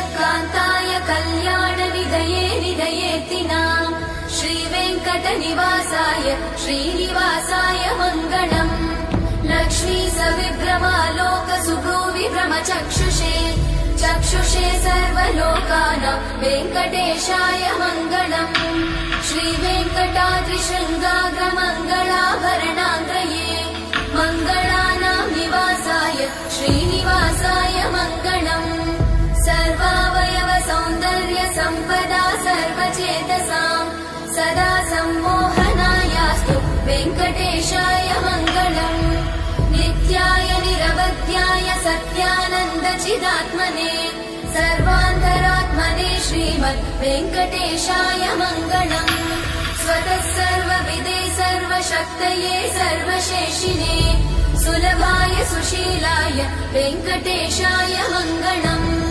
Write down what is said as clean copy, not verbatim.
श्रीयकान्ताय कल्याणनिधये निधयेतिनाम् श्रीवेङ्कटनिवासाय श्रीनिवासाय मङ्गलम् लक्ष्मी सविभ्रमालोकसुभ्रूविभ्रमचक्षुषे चक्षुषे सर्वलोकानां वेङ्कटेशाय मङ्गलम् श्रीवेङ्कटाद्रिशृङ्गाग्रमङ्गलाभरणाङ्ग्रये मङ्गलानां निवासाय श्रीनिवासाय मङ्गलम् सर्वावयव सौन्दर्य सम्पदा सर्वचेतसां सदा सम्मोहनायास्तु वेङ्कटेशाय मङ्गलम् नित्याय निरवध्याय सत्यानन्दचिदात्मने सर्वान्तरात्मने श्रीमद् वेङ्कटेशाय मङ्गलम् स्वतः सर्वविदे सर्वशक्तये सर्वशेषिने सुलभाय सुशीलाय वेङ्कटेशाय मङ्गलम्।